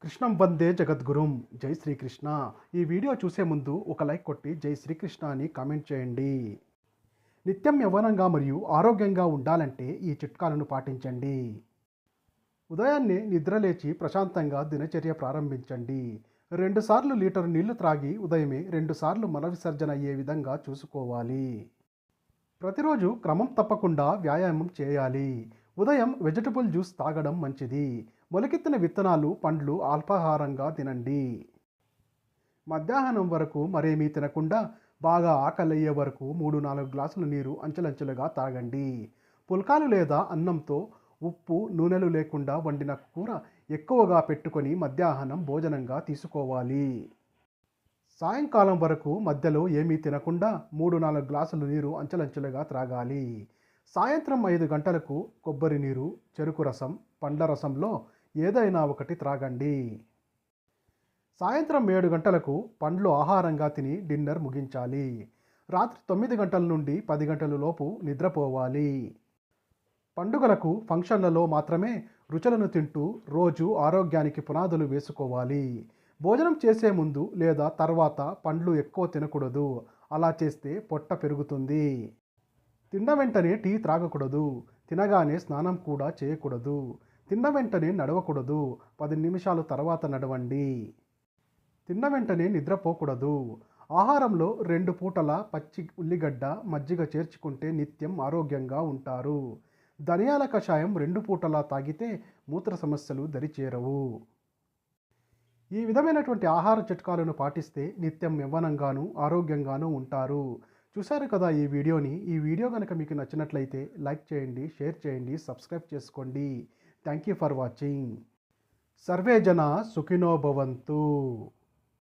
కృష్ణం వందే జగద్గురుం. జై శ్రీకృష్ణ. ఈ వీడియో చూసే ముందు ఒక లైక్ కొట్టి జై శ్రీకృష్ణ అని కామెంట్ చేయండి. నిత్యం యవ్వనంగా మరియు ఆరోగ్యంగా ఉండాలంటే ఈ చిట్కాలను పాటించండి. ఉదయాన్నే నిద్రలేచి ప్రశాంతంగా దినచర్య ప్రారంభించండి. 2 సార్లు లీటరు నీళ్లు త్రాగి ఉదయమే 2 సార్లు మల విసర్జన అయ్యే విధంగా చూసుకోవాలి. ప్రతిరోజు క్రమం తప్పకుండా వ్యాయామం చేయాలి. ఉదయం వెజిటబుల్ జ్యూస్ తాగడం మంచిది. మొలకెత్తిన విత్తనాలు, పండ్లు అల్పాహారంగా తినండి. మధ్యాహ్నం వరకు మరేమీ తినకుండా బాగా ఆకలయ్యే వరకు 3-4 గ్లాసుల నీరు అంచెలంచెలుగా తాగండి. పుల్కాలు లేదా అన్నంతో ఉప్పు, నూనెలు లేకుండా వండిన కూర ఎక్కువగా పెట్టుకొని మధ్యాహ్నం భోజనంగా తీసుకోవాలి. సాయంకాలం వరకు మధ్యలో ఏమీ తినకుండా 3-4 గ్లాసులు నీరు అంచెలంచెలుగా త్రాగాలి. సాయంత్రం 5 గంటలకు కొబ్బరి నీరు, చెరుకు రసం, పండ్ల రసంలో ఏదైనా ఒకటి త్రాగండి. సాయంత్రం 7 గంటలకు పండ్లు ఆహారంగా తిని డిన్నర్ ముగించాలి. రాత్రి 9 గంటల నుండి 10 గంటల లోపు నిద్రపోవాలి. పండుగలకు, ఫంక్షన్లలో మాత్రమే రుచులను తింటూ రోజు ఆరోగ్యానికి పునాదులు వేసుకోవాలి. భోజనం చేసే ముందు లేదా తర్వాత పండ్లు ఎక్కువ తినకూడదు. అలా చేస్తే పొట్ట పెరుగుతుంది. తిన్న వెంటనే టీ త్రాగకూడదు. తినగానే స్నానం కూడా చేయకూడదు. తిన్న వెంటనే నడవకూడదు. 10 నిమిషాల తర్వాత నడవండి. తిన్న వెంటనే నిద్రపోకూడదు. ఆహారంలో 2 పూటల పచ్చి ఉల్లిగడ్డ, మజ్జిగ చేర్చుకుంటే నిత్యం ఆరోగ్యంగా ఉంటారు. ధనియాల కషాయం 2 పూటలా తాగితే మూత్ర సమస్యలు దరిచేరవు. ఈ విధమైనటువంటి ఆహార చిట్కాలను పాటిస్తే నిత్యం యవ్వనంగాను, ఆరోగ్యంగాను ఉంటారు. చూశారు కదా ఈ వీడియోని. ఈ వీడియో కనుక మీకు నచ్చినట్లయితే లైక్ చేయండి, షేర్ చేయండి, సబ్స్క్రైబ్ చేసుకోండి. Thank you for watching. Survey జన సుఖినో భవంతు.